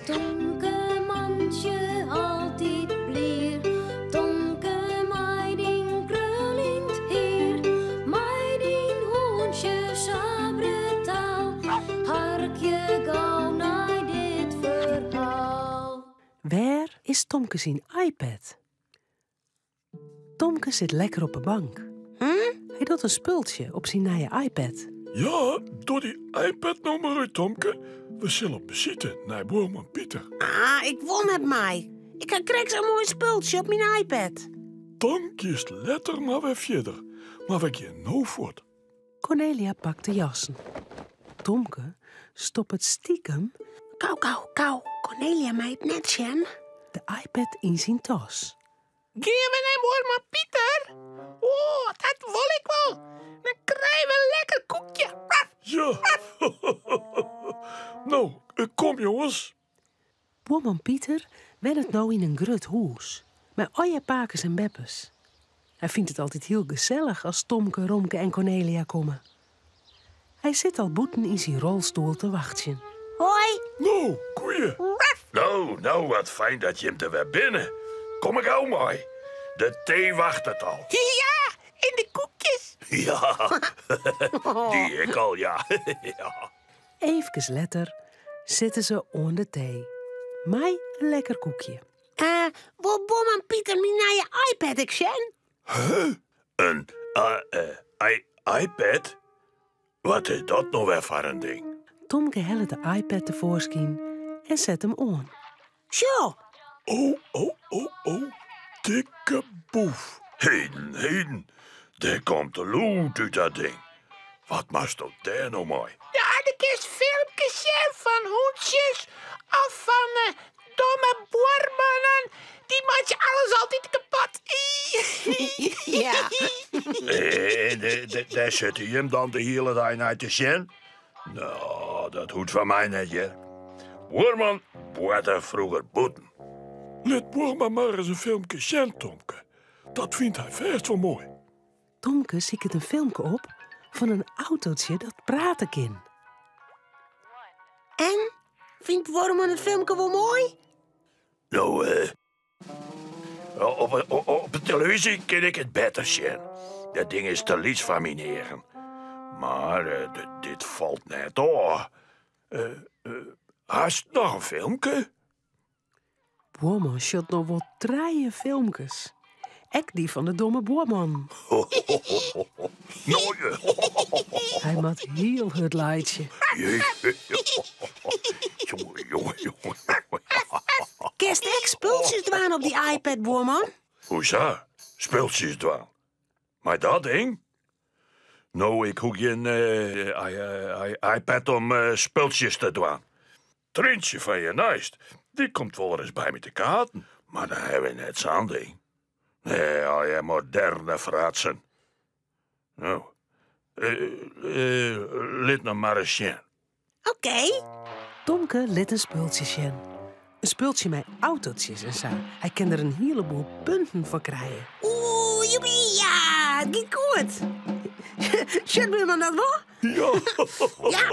Tonke mandje altijd blier. Tonke meiding krullind heer. Meiding hoentje sabretaal. Harkje gauw naar dit verhaal. Waar is Tomke zijn iPad? Tomke zit lekker op de bank. Hij doet een spultje op zijn nieuwe iPad. Ja, doe die iPad nou maar uit, Tomke. We zullen op visite naar boerman Pieter. Ah, ik wil met mij. Ik krijg zo'n mooi spultje op mijn iPad. Dan kiest letter maar weer verder. Maar we gaan nou voort. Cornelia pakt de jassen. Tomke stopt het stiekem Kou. Cornelia meid net, Sjen. de iPad in zijn tas. Geef me een boerman Pieter. Oh, dat wil ik wel. Dan krijgen we een lekker koekje. Ja. Nou, kom jongens. Boerman Pieter wennet nou in een grut huis. Met alle pakers en beppes. Hij vindt het altijd heel gezellig als Tomke, Romke en Cornelia komen. Hij zit al boeten in zijn rolstoel te wachten. Hoi. Nou, koeien. Nou, wat fijn dat je hem er weer binnen. Kom ik gauw mooi. De thee wacht het al. Ja, in de koekjes. Ja, die ik al, ja. Ja. Even later zitten ze onder de thee. Mij een lekker koekje. Wil boerman Pieter mijn nieuwe iPad, ik Sjen? Een iPad? Wat is dat nou weer voor een ding? Tomke helle de iPad tevoorschijn en zet hem aan. Zo. Oh. Dikke boef. Heden. Daar komt de lood uit dat ding. Wat was dat daar nou mooi? Ja, de kist filmpjes zien van hoentjes of van domme boermannen. Die maakt je alles altijd kapot. Ja. Daar zit hij hem dan de hele dag naar te zien? Nou, dat hoeft van mij niet, hè. Boerman boerde vroeger boeten. Let Boerman maar eens een filmpje zien, Tomke. Dat vindt hij vast wel mooi. Tomke ziet een filmpje op van een autootje dat praten kan. En? Vindt Worman het filmpje wel mooi? Nou, op de televisie ken ik het beter zien. Dat ding is te lief van mijn heren. Maar dit valt net door. Haast nog een filmpje? Boerman shot nog wel 3 filmpjes. Ek die van de domme boerman. Nou, Hij maakt heel het leidje. jongen. Kerst ik spultjes dwaan op die iPad, boerman? Hoezo? Spultjes dwaan. Maar dat ding? Nou, ik hoef geen iPad om spultjes te dwaan. Trintje van je naast, die komt wel eens bij me te kaarten. Maar dan hebben we net zo'n ding. Nee, al je moderne fratsen. Nou, lid nog maar eens zien. Oké. Tomke liet een spultje zien. Een spultje met autootjes en zo. Hij kan er een heleboel punten voor krijgen. Oeh, joepie, ja, het ging goed. Shit, boerman dat wel? Ja. Ja,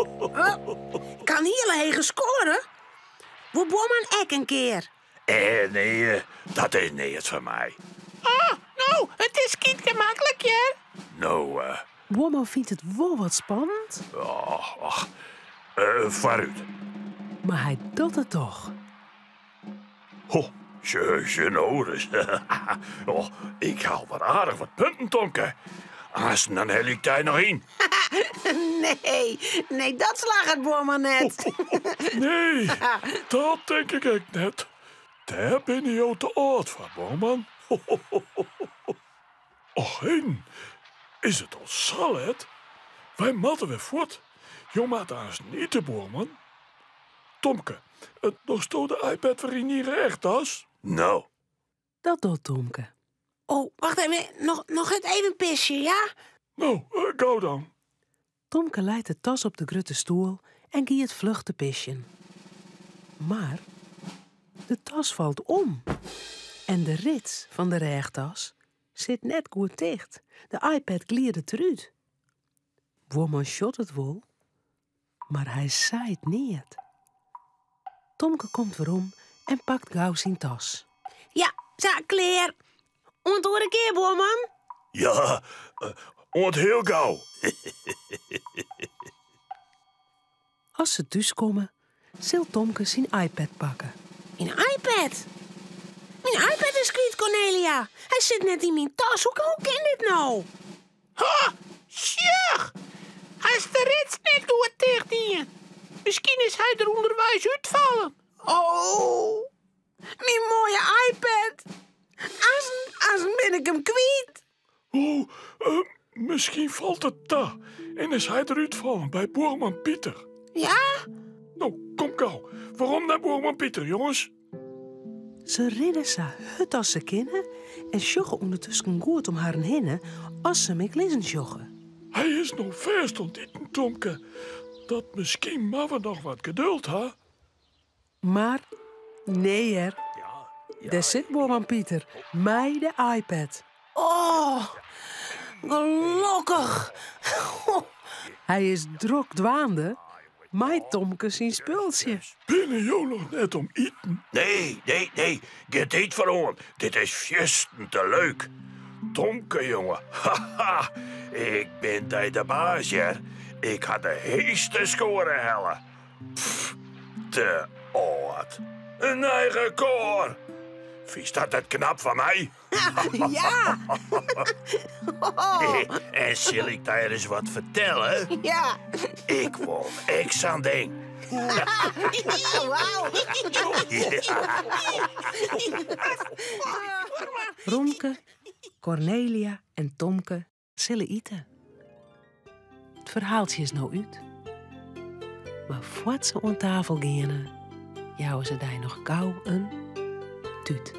kan heel hege scoren. Wil boerman ek een keer? Nee, dat is niet het voor mij. Oh, nou, het is niet gemakkelijk, hè? Nou, Boerman vindt het wel wat spannend, vooruit. maar hij doet het toch. Ho, je nodig. Oh, ik haal wat aardig wat punten, Tomke. Als dan hel ik daar nog in. Nee, dat slag het boerman net. Nee, dat denk ik echt net. Daar ben je jou te oud voor, boorman. Och, heen. Is het al salet? Wij matten weer voort. Je maakt haast niet de boorman. Tomke, nog stoot de iPad weer in je rechtas? Nou. Dat doet Tomke. Oh, wacht even. Nog het even pisje, ja? Nou, gauw dan. Tomke leidt de tas op de grutte stoel en giet het vlug te pissen. Maar de tas valt om. En de rits van de regentas zit net goed dicht. De iPad glierde eruit. Boerman shot het wel, maar hij zei het niet. Tomke komt weer om en pakt gauw zijn tas. Ja, zaak klaar. Onthoor een keer, boerman. Ja, ont heel gauw. Als ze thuis komen, zal Tomke zijn iPad pakken. Mijn iPad. Mijn iPad is kwijt, Cornelia. Hij zit net in mijn tas. Hoe kan dit nou? Ha, sjoch. Als de rits net doet tegen die. Misschien is hij er onderwijs uitvallen. Oh, mijn mooie iPad. Als ben ik hem kwijt. Oh, misschien valt het daar en is hij eruit vallen bij boerman Pieter. Ja? Nou, kom gauw. Waarom naar boerman Pieter, jongens? Ze rennen ze hut als ze kennen en sjoggen ondertussen goed om haar heen als ze met lezen sjoggen. Hij is nog vers ontditten, Tomke. Dat misschien maar we nog wat geduld, hè? Maar nee, er. Daar zit boerman Pieter, mij de iPad. Oh, gelukkig. Hij is drok dwaande, mij Tomke zijn spultje. Binnen jou nog net om eten? Nee. Get niet verloren. Dit is fjesten te leuk. Tomke, jongen. Haha. Ik ben bij de baas, ja. Ik had de heeste scoren hellen. Pff, te oud. Een eigen koor. Vies dat het knap van mij? Ja. Oh, En zal ik daar eens wat vertellen? ja. Ik won X aan ding. Wauw. Romke, Cornelia en Tomke zullen eten. Het verhaaltje is nou uit. Maar voordat ze aan tafel gaan, jouwen ze daar nog gauw een tuut.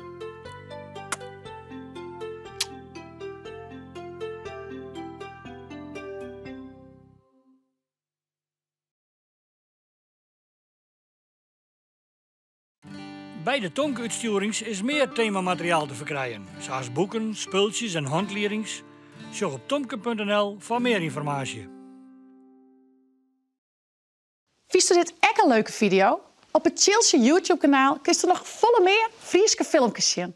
Bij de Tomke-uitstuurings is meer themamateriaal te verkrijgen, zoals boeken, spultjes en handleerings. Zorg op tomke.nl voor meer informatie. Vies je dit echt een leuke video? Op het Chilsje YouTube-kanaal kun je nog volle meer Frieske filmpjes zien.